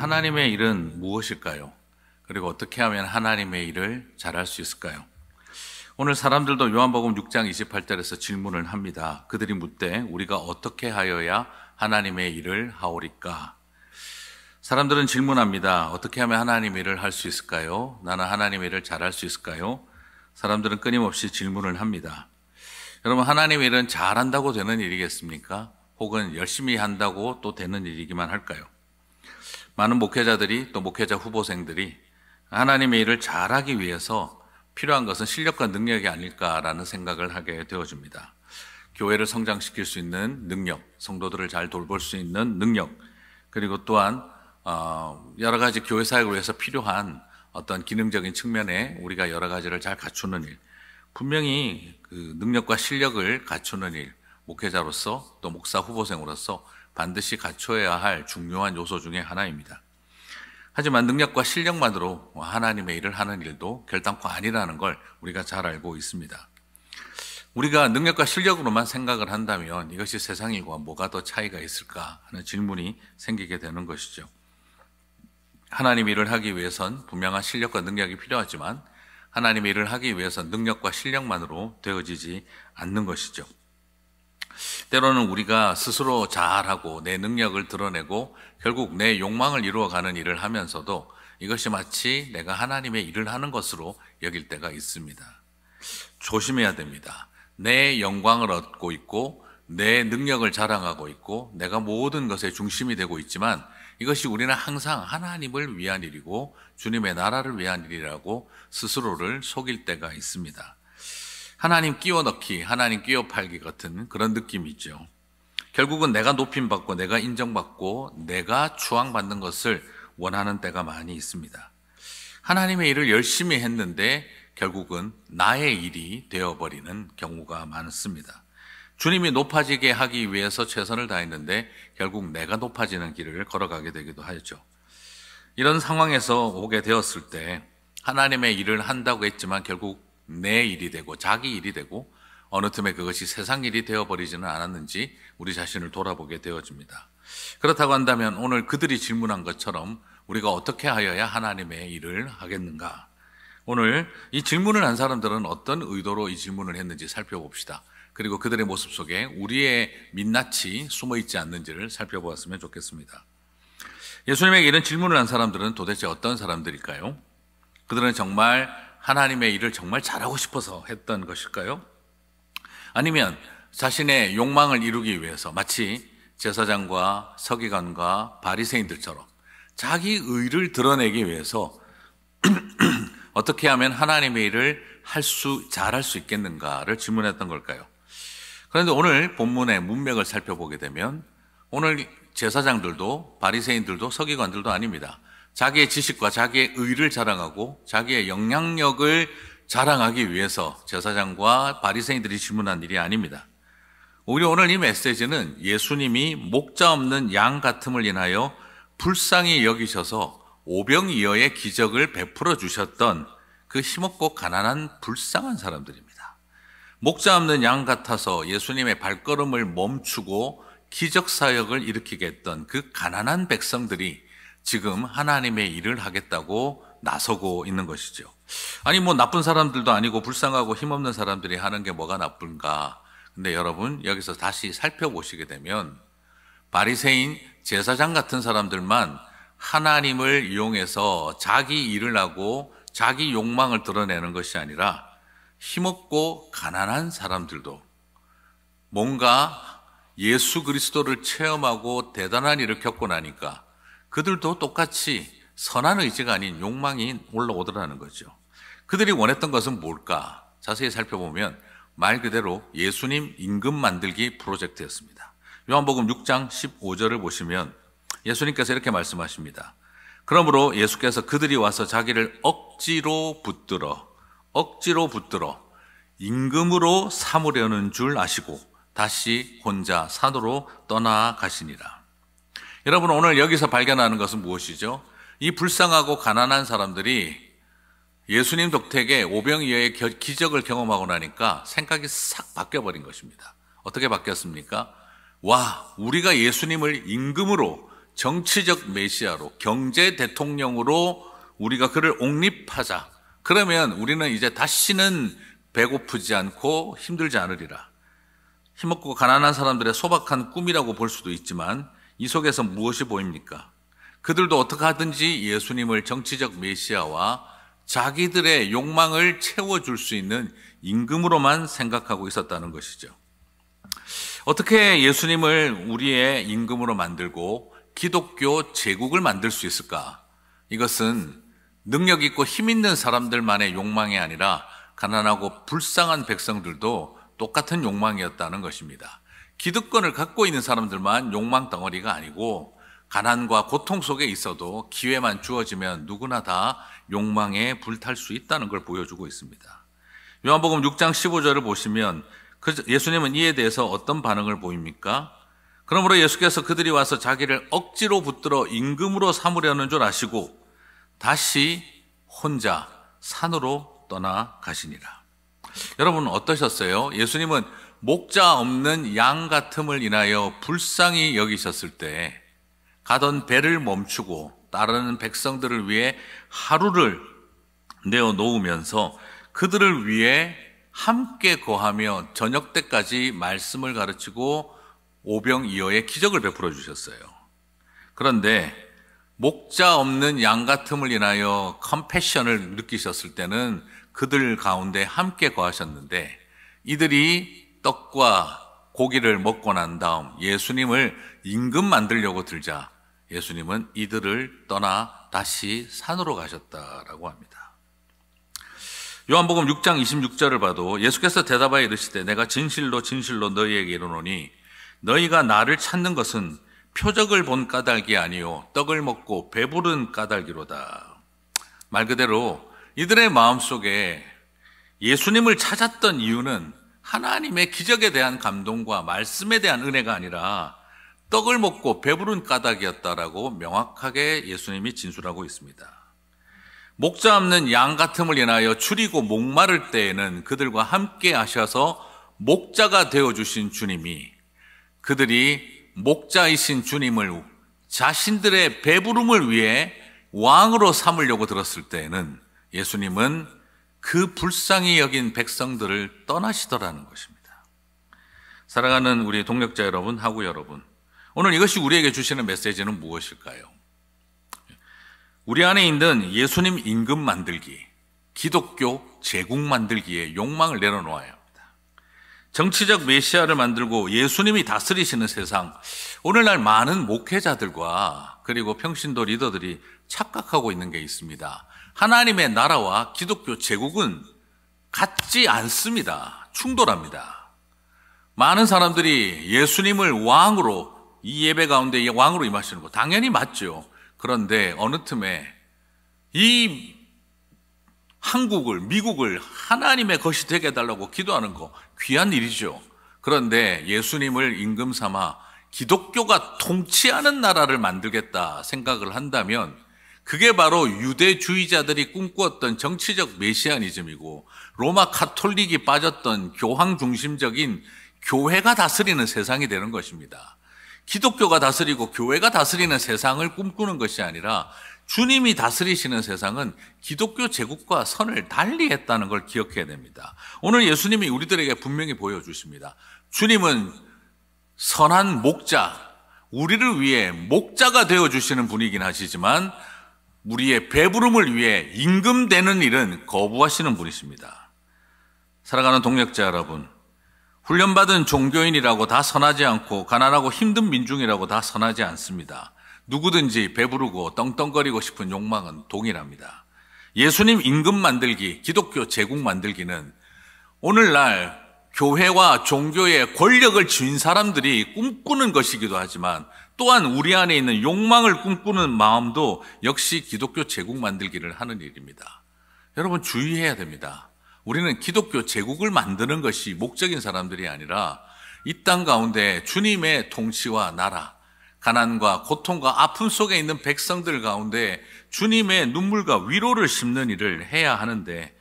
하나님의 일은 무엇일까요? 그리고 어떻게 하면 하나님의 일을 잘할 수 있을까요? 오늘 사람들도 요한복음 6장 28절에서 질문을 합니다. 그들이 묻되 우리가 어떻게 하여야 하나님의 일을 하오리까? 사람들은 질문합니다. 어떻게 하면 하나님의 일을 할 수 있을까요? 나는 하나님의 일을 잘할 수 있을까요? 사람들은 끊임없이 질문을 합니다. 여러분, 하나님의 일은 잘한다고 되는 일이겠습니까? 혹은 열심히 한다고 또 되는 일이기만 할까요? 많은 목회자들이 또 목회자 후보생들이 하나님의 일을 잘하기 위해서 필요한 것은 실력과 능력이 아닐까라는 생각을 하게 되어집니다. 교회를 성장시킬 수 있는 능력, 성도들을 잘 돌볼 수 있는 능력, 그리고 또한 여러 가지 교회 사역을 위해서 필요한 어떤 기능적인 측면에 우리가 여러 가지를 잘 갖추는 일, 분명히 그 능력과 실력을 갖추는 일, 목회자로서 또 목사 후보생으로서 반드시 갖춰야 할 중요한 요소 중에 하나입니다. 하지만 능력과 실력만으로 하나님의 일을 하는 일도 결단코 아니라는 걸 우리가 잘 알고 있습니다. 우리가 능력과 실력으로만 생각을 한다면 이것이 세상이고 뭐가 더 차이가 있을까 하는 질문이 생기게 되는 것이죠. 하나님의 일을 하기 위해선 분명한 실력과 능력이 필요하지만 하나님의 일을 하기 위해선 능력과 실력만으로 되어지지 않는 것이죠. 때로는 우리가 스스로 잘하고 내 능력을 드러내고 결국 내 욕망을 이루어가는 일을 하면서도 이것이 마치 내가 하나님의 일을 하는 것으로 여길 때가 있습니다. 조심해야 됩니다. 내 영광을 얻고 있고 내 능력을 자랑하고 있고 내가 모든 것의 중심이 되고 있지만 이것이 우리는 항상 하나님을 위한 일이고 주님의 나라를 위한 일이라고 스스로를 속일 때가 있습니다. 하나님 끼워 넣기, 하나님 끼워 팔기 같은 그런 느낌이 있죠. 결국은 내가 높임받고 내가 인정받고 내가 추앙받는 것을 원하는 때가 많이 있습니다. 하나님의 일을 열심히 했는데 결국은 나의 일이 되어버리는 경우가 많습니다. 주님이 높아지게 하기 위해서 최선을 다했는데 결국 내가 높아지는 길을 걸어가게 되기도 하죠. 이런 상황에서 오게 되었을 때 하나님의 일을 한다고 했지만 결국 내 일이 되고 자기 일이 되고 어느 틈에 그것이 세상 일이 되어버리지는 않았는지 우리 자신을 돌아보게 되어집니다. 그렇다고 한다면 오늘 그들이 질문한 것처럼 우리가 어떻게 하여야 하나님의 일을 하겠는가? 오늘 이 질문을 한 사람들은 어떤 의도로 이 질문을 했는지 살펴봅시다. 그리고 그들의 모습 속에 우리의 민낯이 숨어있지 않는지를 살펴보았으면 좋겠습니다. 예수님에게 이런 질문을 한 사람들은 도대체 어떤 사람들일까요? 그들은 정말 하나님의 일을 정말 잘하고 싶어서 했던 것일까요? 아니면 자신의 욕망을 이루기 위해서 마치 제사장과 서기관과 바리새인들처럼 자기 의를 드러내기 위해서 어떻게 하면 하나님의 일을 잘할 수 있겠는가를 질문했던 걸까요? 그런데 오늘 본문의 문맥을 살펴보게 되면 오늘 제사장들도 바리새인들도 서기관들도 아닙니다. 자기의 지식과 자기의 의를 자랑하고 자기의 영향력을 자랑하기 위해서 제사장과 바리새인들이 질문한 일이 아닙니다. 오히려 오늘 이 메시지는 예수님이 목자 없는 양 같음을 인하여 불쌍히 여기셔서 오병이어의 기적을 베풀어 주셨던 그 힘없고 가난한 불쌍한 사람들입니다. 목자 없는 양 같아서 예수님의 발걸음을 멈추고 기적 사역을 일으키게 했던 그 가난한 백성들이 지금 하나님의 일을 하겠다고 나서고 있는 것이죠. 아니 나쁜 사람들도 아니고 불쌍하고 힘없는 사람들이 하는 게 뭐가 나쁜가? 근데 여러분 여기서 다시 살펴보시게 되면 바리새인 제사장 같은 사람들만 하나님을 이용해서 자기 일을 하고 자기 욕망을 드러내는 것이 아니라 힘없고 가난한 사람들도 뭔가 예수 그리스도를 체험하고 대단한 일을 겪고 나니까 그들도 똑같이 선한 의지가 아닌 욕망이 올라오더라는 거죠. 그들이 원했던 것은 뭘까? 자세히 살펴보면 말 그대로 예수님 임금 만들기 프로젝트였습니다. 요한복음 6장 15절을 보시면 예수님께서 이렇게 말씀하십니다. 그러므로 예수께서 그들이 와서 자기를 억지로 붙들어 임금으로 삼으려는 줄 아시고 다시 혼자 산으로 떠나가시니라. 여러분 오늘 여기서 발견하는 것은 무엇이죠? 이 불쌍하고 가난한 사람들이 예수님 덕택에 오병이어의 기적을 경험하고 나니까 생각이 싹 바뀌어버린 것입니다. 어떻게 바뀌었습니까? 와, 우리가 예수님을 임금으로 정치적 메시아로, 경제 대통령으로 우리가 그를 옹립하자. 그러면 우리는 이제 다시는 배고프지 않고 힘들지 않으리라. 힘없고 가난한 사람들의 소박한 꿈이라고 볼 수도 있지만 이 속에서 무엇이 보입니까? 그들도 어떻게 하든지 예수님을 정치적 메시아와 자기들의 욕망을 채워줄 수 있는 임금으로만 생각하고 있었다는 것이죠. 어떻게 예수님을 우리의 임금으로 만들고 기독교 제국을 만들 수 있을까? 이것은 능력 있고 힘 있는 사람들만의 욕망이 아니라 가난하고 불쌍한 백성들도 똑같은 욕망이었다는 것입니다. 기득권을 갖고 있는 사람들만 욕망 덩어리가 아니고 가난과 고통 속에 있어도 기회만 주어지면 누구나 다 욕망에 불탈 수 있다는 걸 보여주고 있습니다. 요한복음 6장 15절을 보시면 예수님은 이에 대해서 어떤 반응을 보입니까? 그러므로 예수께서 그들이 와서 자기를 억지로 붙들어 임금으로 삼으려는 줄 아시고 다시 혼자 산으로 떠나가시니라. 여러분 어떠셨어요? 예수님은 목자 없는 양 같음을 인하여 불쌍히 여기셨을 때 가던 배를 멈추고 따르는 백성들을 위해 하루를 내어 놓으면서 그들을 위해 함께 거하며 저녁 때까지 말씀을 가르치고 오병이어의 기적을 베풀어 주셨어요. 그런데 목자 없는 양 같음을 인하여 컴패션을 느끼셨을 때는 그들 가운데 함께 거하셨는데 이들이 떡과 고기를 먹고 난 다음 예수님을 임금 만들려고 들자 예수님은 이들을 떠나 다시 산으로 가셨다라고 합니다. 요한복음 6장 26절을 봐도 예수께서 대답하여 이르시되 내가 진실로 진실로 너희에게 이르노니 너희가 나를 찾는 것은 표적을 본 까닭이 아니요 떡을 먹고 배부른 까닭이로다. 말 그대로 이들의 마음속에 예수님을 찾았던 이유는 하나님의 기적에 대한 감동과 말씀에 대한 은혜가 아니라 떡을 먹고 배부른 까닭이었다라고 명확하게 예수님이 진술하고 있습니다. 목자 없는 양 같음을 인하여 추리고 목마를 때에는 그들과 함께 하셔서 목자가 되어주신 주님이 그들이 목자이신 주님을 자신들의 배부름을 위해 왕으로 삼으려고 들었을 때에는 예수님은 그 불쌍히 여긴 백성들을 떠나시더라는 것입니다. 사랑하는 우리 동력자 여러분, 하구 여러분, 오늘 이것이 우리에게 주시는 메시지는 무엇일까요? 우리 안에 있는 예수님 임금 만들기, 기독교 제국 만들기에 욕망을 내려놓아야 합니다. 정치적 메시아를 만들고 예수님이 다스리시는 세상, 오늘날 많은 목회자들과 그리고 평신도 리더들이 착각하고 있는 게 있습니다. 하나님의 나라와 기독교 제국은 같지 않습니다. 충돌합니다. 많은 사람들이 예수님을 왕으로, 이 예배 가운데 왕으로 임하시는 거 당연히 맞죠. 그런데 어느 틈에 이 한국을, 미국을 하나님의 것이 되게 해달라고 기도하는 거 귀한 일이죠. 그런데 예수님을 임금 삼아 기독교가 통치하는 나라를 만들겠다 생각을 한다면 그게 바로 유대주의자들이 꿈꾸었던 정치적 메시아니즘이고 로마 카톨릭이 빠졌던 교황 중심적인 교회가 다스리는 세상이 되는 것입니다. 기독교가 다스리고 교회가 다스리는 세상을 꿈꾸는 것이 아니라 주님이 다스리시는 세상은 기독교 제국과 선을 달리했다는 걸 기억해야 됩니다. 오늘 예수님이 우리들에게 분명히 보여주십니다. 주님은 선한 목자, 우리를 위해 목자가 되어주시는 분이긴 하시지만 우리의 배부름을 위해 임금 되는 일은 거부하시는 분이십니다. 사랑하는 동력자 여러분, 훈련받은 종교인이라고 다 선하지 않고 가난하고 힘든 민중이라고 다 선하지 않습니다. 누구든지 배부르고 떵떵거리고 싶은 욕망은 동일합니다. 예수님 임금 만들기, 기독교 제국 만들기는 오늘날 교회와 종교의 권력을 쥔 사람들이 꿈꾸는 것이기도 하지만 또한 우리 안에 있는 욕망을 꿈꾸는 마음도 역시 기독교 제국 만들기를 하는 일입니다. 여러분 주의해야 됩니다. 우리는 기독교 제국을 만드는 것이 목적인 사람들이 아니라 이 땅 가운데 주님의 통치와 나라, 가난과 고통과 아픔 속에 있는 백성들 가운데 주님의 눈물과 위로를 심는 일을 해야 하는데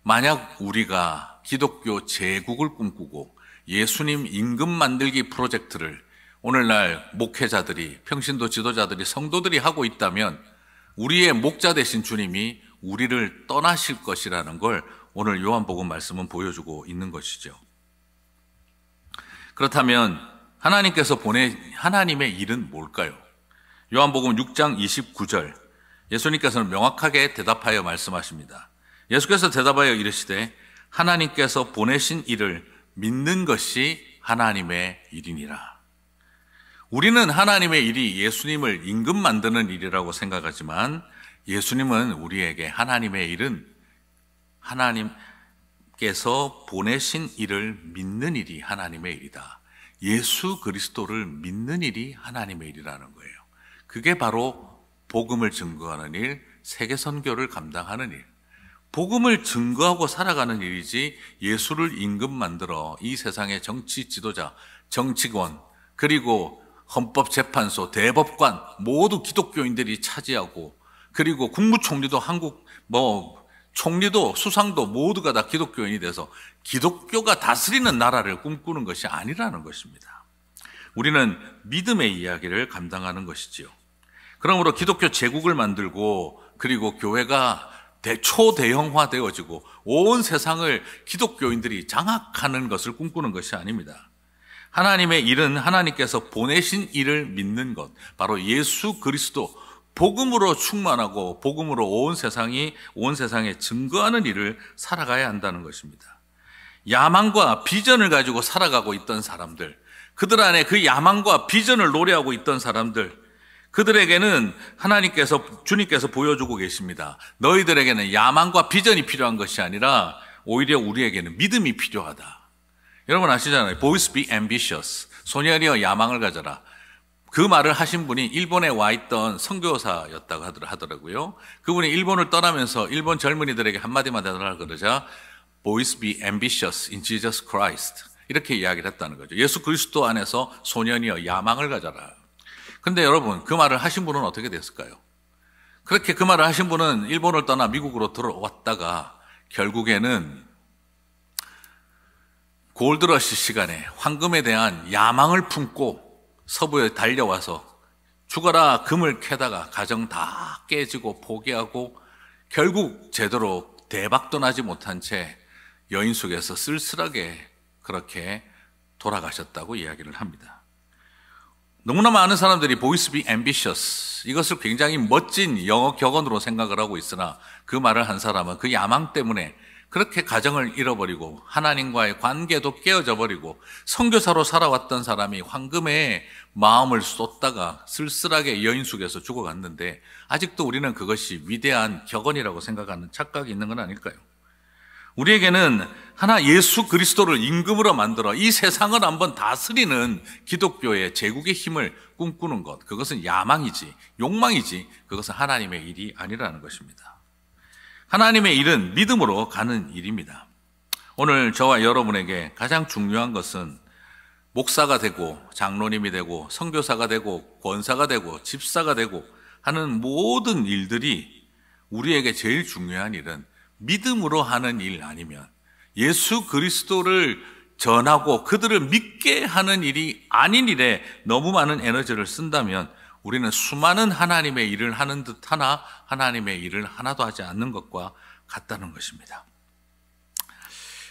만약 우리가 기독교 제국을 꿈꾸고 예수님 임금 만들기 프로젝트를 오늘날 목회자들이, 평신도 지도자들이, 성도들이 하고 있다면 우리의 목자 되신 주님이 우리를 떠나실 것이라는 걸 오늘 요한복음 말씀은 보여주고 있는 것이죠. 그렇다면 하나님께서 보낸 하나님의 일은 뭘까요? 요한복음 6장 29절 예수님께서는 명확하게 대답하여 말씀하십니다. 예수께서 대답하여 이르시되 하나님께서 보내신 일을 믿는 것이 하나님의 일이니라. 우리는 하나님의 일이 예수님을 임금 만드는 일이라고 생각하지만 예수님은 우리에게 하나님의 일은 하나님께서 보내신 일을 믿는 일이 하나님의 일이다. 예수 그리스도를 믿는 일이 하나님의 일이라는 거예요. 그게 바로 복음을 증거하는 일, 세계 선교를 감당하는 일. 복음을 증거하고 살아가는 일이지 예수를 임금 만들어 이 세상의 정치 지도자, 정치권, 그리고 헌법재판소, 대법관 모두 기독교인들이 차지하고 그리고 국무총리도 한국 총리도 수상도 모두가 다 기독교인이 돼서 기독교가 다스리는 나라를 꿈꾸는 것이 아니라는 것입니다. 우리는 믿음의 이야기를 감당하는 것이지요. 그러므로 기독교 제국을 만들고 그리고 교회가 초대형화되어지고 온 세상을 기독교인들이 장악하는 것을 꿈꾸는 것이 아닙니다. 하나님의 일은 하나님께서 보내신 일을 믿는 것, 바로 예수 그리스도, 복음으로 충만하고 복음으로 온 세상에 증거하는 일을 살아가야 한다는 것입니다. 야망과 비전을 가지고 살아가고 있던 사람들, 그들 안에 그 야망과 비전을 노래하고 있던 사람들, 그들에게는 주님께서 보여주고 계십니다. 너희들에게는 야망과 비전이 필요한 것이 아니라 오히려 우리에게는 믿음이 필요하다. 여러분 아시잖아요. Boys be ambitious. 소년이여 야망을 가져라. 그 말을 하신 분이 일본에 와 있던 선교사였다고 하더라고요. 그분이 일본을 떠나면서 일본 젊은이들에게 한마디만 해달라고 그러자 Boys be ambitious in Jesus Christ. 이렇게 이야기를 했다는 거죠. 예수 그리스도 안에서 소년이여 야망을 가져라. 근데 여러분 그 말을 하신 분은 어떻게 됐을까요? 그렇게 그 말을 하신 분은 일본을 떠나 미국으로 들어왔다가 결국에는 골드러시 시간에 황금에 대한 야망을 품고 서부에 달려와서 죽어라 금을 캐다가 가정 다 깨지고 포기하고 결국 제대로 대박도 나지 못한 채 여인 속에서 쓸쓸하게 그렇게 돌아가셨다고 이야기를 합니다. 너무나 많은 사람들이 boys be ambitious 이것을 굉장히 멋진 영어 격언으로 생각을 하고 있으나 그 말을 한 사람은 그 야망 때문에 그렇게 가정을 잃어버리고 하나님과의 관계도 깨어져 버리고 선교사로 살아왔던 사람이 황금에 마음을 쏟다가 쓸쓸하게 여인 속에서 죽어갔는데 아직도 우리는 그것이 위대한 격언이라고 생각하는 착각이 있는 건 아닐까요? 우리에게는 예수 그리스도를 임금으로 만들어 이 세상을 한번 다스리는 기독교의 제국의 힘을 꿈꾸는 것, 그것은 야망이지 욕망이지 그것은 하나님의 일이 아니라는 것입니다. 하나님의 일은 믿음으로 가는 일입니다. 오늘 저와 여러분에게 가장 중요한 것은 목사가 되고 장로님이 되고 선교사가 되고 권사가 되고 집사가 되고 하는 모든 일들이 우리에게 제일 중요한 일은 믿음으로 하는 일 아니면 예수 그리스도를 전하고 그들을 믿게 하는 일이 아닌 일에 너무 많은 에너지를 쓴다면 우리는 수많은 하나님의 일을 하는 듯 하나 하나님의 일을 하나도 하지 않는 것과 같다는 것입니다.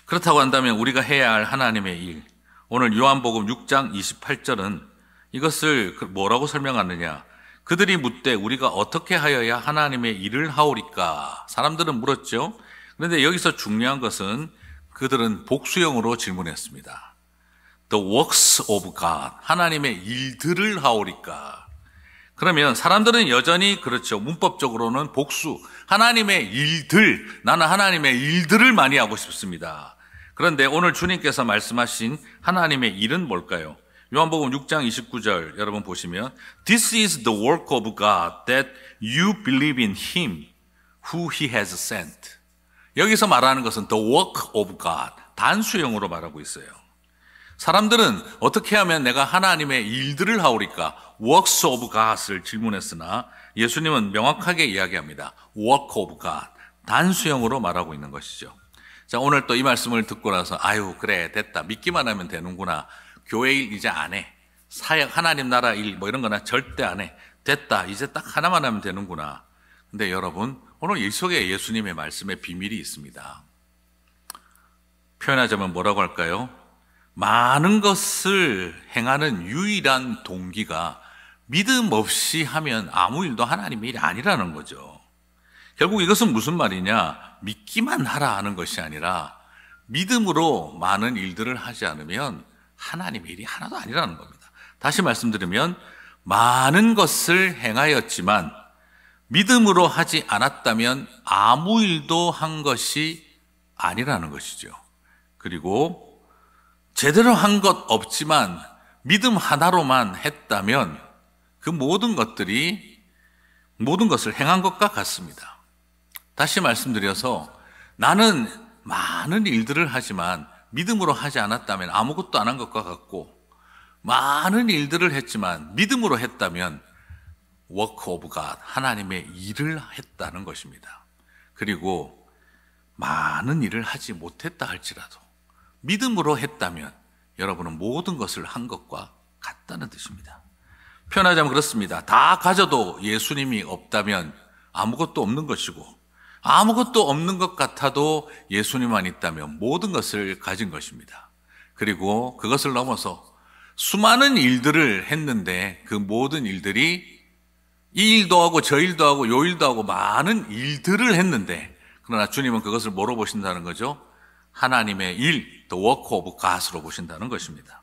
그렇다고 한다면 우리가 해야 할 하나님의 일, 오늘 요한복음 6장 28절은 이것을 뭐라고 설명하느냐? 그들이 묻되 우리가 어떻게 하여야 하나님의 일을 하오리까? 사람들은 물었죠. 그런데 여기서 중요한 것은 그들은 복수형으로 질문했습니다. The works of God, 하나님의 일들을 하오리까? 그러면 사람들은 여전히 그렇죠. 문법적으로는 복수, 하나님의 일들, 나는 하나님의 일들을 많이 하고 싶습니다. 그런데 오늘 주님께서 말씀하신 하나님의 일은 뭘까요? 요한복음 6장 29절 여러분 보시면 This is the work of God that you believe in Him who He has sent. 여기서 말하는 것은 the work of God, 단수형으로 말하고 있어요. 사람들은 어떻게 하면 내가 하나님의 일들을 하오리까? works of God을 질문했으나 예수님은 명확하게 이야기합니다. work of God, 단수형으로 말하고 있는 것이죠. 자, 오늘 또 이 말씀을 듣고 나서 아유 그래 됐다 믿기만 하면 되는구나, 교회 일 이제 안 해, 사역, 하나님 나라 일, 뭐 이런 거나 절대 안 해. 됐다. 이제 딱 하나만 하면 되는구나. 근데 여러분, 오늘 이 속에 예수님의 말씀에 비밀이 있습니다. 표현하자면 뭐라고 할까요? 많은 것을 행하는 유일한 동기가 믿음 없이 하면 아무 일도 하나님의 일이 아니라는 거죠. 결국 이것은 무슨 말이냐? 믿기만 하라 하는 것이 아니라 믿음으로 많은 일들을 하지 않으면 하나님의 일이 하나도 아니라는 겁니다. 다시 말씀드리면 많은 것을 행하였지만 믿음으로 하지 않았다면 아무 일도 한 것이 아니라는 것이죠. 그리고 제대로 한 것 없지만 믿음 하나로만 했다면 그 모든 것을 행한 것과 같습니다. 다시 말씀드려서 나는 많은 일들을 하지만 믿음으로 하지 않았다면 아무것도 안 한 것과 같고, 많은 일들을 했지만 믿음으로 했다면 work of God, 하나님의 일을 했다는 것입니다. 그리고 많은 일을 하지 못했다 할지라도 믿음으로 했다면 여러분은 모든 것을 한 것과 같다는 뜻입니다. 표현하자면 그렇습니다. 다 가져도 예수님이 없다면 아무것도 없는 것이고, 아무것도 없는 것 같아도 예수님만 있다면 모든 것을 가진 것입니다. 그리고 그것을 넘어서 수많은 일들을 했는데 그 모든 일들이 이 일도 하고 저 일도 하고 요 일도 하고 많은 일들을 했는데, 그러나 주님은 그것을 뭐로 보신다는 거죠? 하나님의 일, the work of God으로 보신다는 것입니다.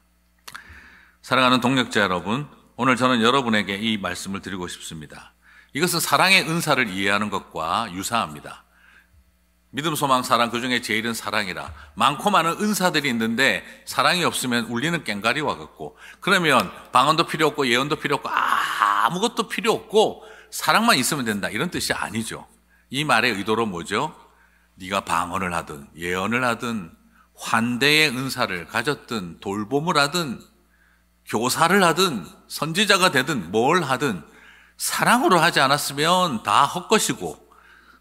사랑하는 동역자 여러분, 오늘 저는 여러분에게 이 말씀을 드리고 싶습니다. 이것은 사랑의 은사를 이해하는 것과 유사합니다. 믿음, 소망, 사랑, 그 중에 제일은 사랑이라. 많고 많은 은사들이 있는데 사랑이 없으면 울리는 꽹과리와 같고, 그러면 방언도 필요 없고 예언도 필요 없고 아무것도 필요 없고 사랑만 있으면 된다, 이런 뜻이 아니죠. 이 말의 의도로 뭐죠? 네가 방언을 하든 예언을 하든 환대의 은사를 가졌든 돌봄을 하든 교사를 하든 선지자가 되든 뭘 하든 사랑으로 하지 않았으면 다 헛것이고,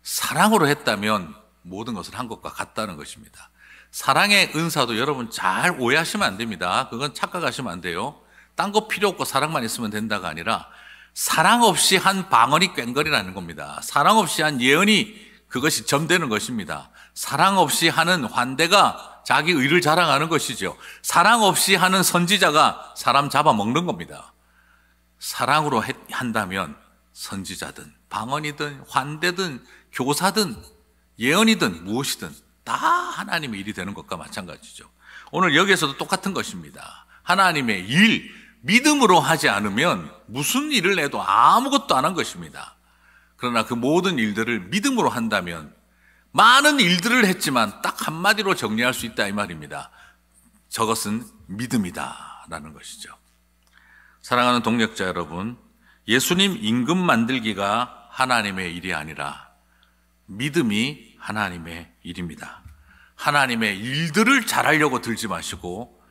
사랑으로 했다면 모든 것을 한 것과 같다는 것입니다. 사랑의 은사도 여러분 잘 오해하시면 안 됩니다. 그건 착각하시면 안 돼요. 딴 거 필요 없고 사랑만 있으면 된다가 아니라 사랑 없이 한 방언이 꽹거리라는 겁니다. 사랑 없이 한 예언이 그것이 점되는 것입니다. 사랑 없이 하는 환대가 자기 의를 자랑하는 것이죠. 사랑 없이 하는 선지자가 사람 잡아먹는 겁니다. 사랑으로 한다면 선지자든 방언이든 환대든 교사든 예언이든 무엇이든 다 하나님의 일이 되는 것과 마찬가지죠. 오늘 여기에서도 똑같은 것입니다. 하나님의 일, 믿음으로 하지 않으면 무슨 일을 해도 아무것도 안 한 것입니다. 그러나 그 모든 일들을 믿음으로 한다면 많은 일들을 했지만 딱 한마디로 정리할 수 있다, 이 말입니다. 저것은 믿음이다 라는 것이죠. 사랑하는 동역자 여러분, 예수님 임금 만들기가 하나님의 일이 아니라 믿음이 하나님의 일입니다. 하나님의 일들을 잘하려고 들지 마시고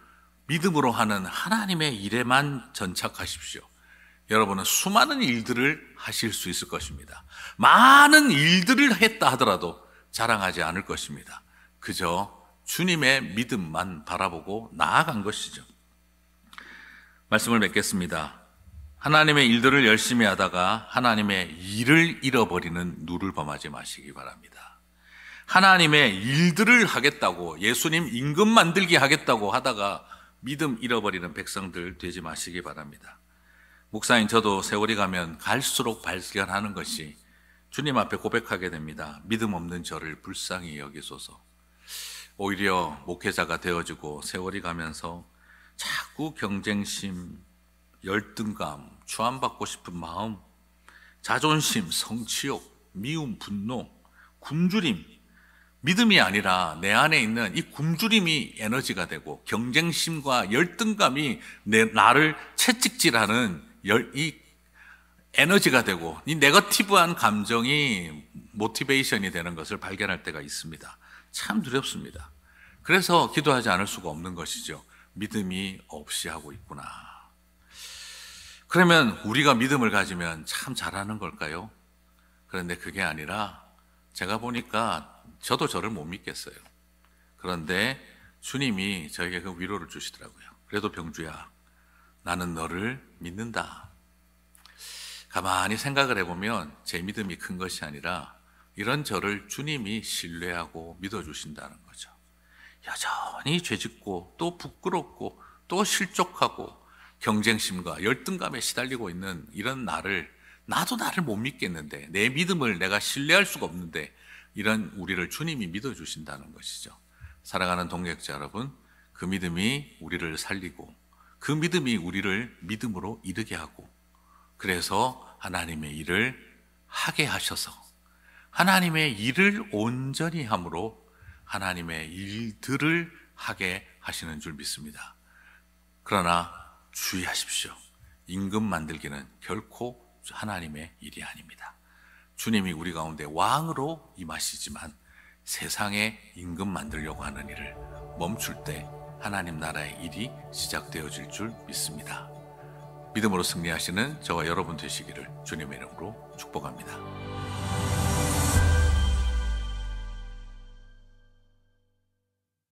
믿음으로 하는 하나님의 일에만 전착하십시오. 여러분은 수많은 일들을 하실 수 있을 것입니다. 많은 일들을 했다 하더라도 자랑하지 않을 것입니다. 그저 주님의 믿음만 바라보고 나아간 것이죠. 말씀을 맺겠습니다. 하나님의 일들을 열심히 하다가 하나님의 일을 잃어버리는 누를 범하지 마시기 바랍니다. 하나님의 일들을 하겠다고, 예수님 임금 만들기 하겠다고 하다가 믿음 잃어버리는 백성들 되지 마시기 바랍니다. 목사인 저도 세월이 가면 갈수록 발견하는 것이 주님 앞에 고백하게 됩니다. 믿음 없는 저를 불쌍히 여기소서. 오히려 목회자가 되어지고 세월이 가면서 자꾸 경쟁심, 열등감, 추함받고 싶은 마음, 자존심, 성취욕, 미움, 분노, 굶주림, 믿음이 아니라 내 안에 있는 이 굶주림이 에너지가 되고 경쟁심과 열등감이 나를 채찍질하는 이 에너지가 되고 이 네거티브한 감정이 모티베이션이 되는 것을 발견할 때가 있습니다. 참 두렵습니다. 그래서 기도하지 않을 수가 없는 것이죠. 믿음이 없이 하고 있구나. 그러면 우리가 믿음을 가지면 참 잘하는 걸까요? 그런데 그게 아니라 제가 보니까 저도 저를 못 믿겠어요. 그런데 주님이 저에게 그 위로를 주시더라고요. 그래도 병주야, 나는 너를 믿는다. 가만히 생각을 해보면 제 믿음이 큰 것이 아니라 이런 저를 주님이 신뢰하고 믿어주신다는 거죠. 여전히 죄짓고 또 부끄럽고 또 실족하고 경쟁심과 열등감에 시달리고 있는 이런 나도 나를 못 믿겠는데, 내 믿음을 내가 신뢰할 수가 없는데, 이런 우리를 주님이 믿어주신다는 것이죠. 사랑하는 동역자 여러분, 그 믿음이 우리를 살리고 그 믿음이 우리를 믿음으로 이르게 하고, 그래서 하나님의 일을 하게 하셔서 하나님의 일을 온전히 함으로 하나님의 일들을 하게 하시는 줄 믿습니다. 그러나 주의하십시오. 임금 만들기는 결코 하나님의 일이 아닙니다. 주님이 우리 가운데 왕으로 임하시지만 세상에 임금 만들려고 하는 일을 멈출 때 하나님 나라의 일이 시작되어질 줄 믿습니다. 믿음으로 승리하시는 저와 여러분 되시기를 주님의 이름으로 축복합니다.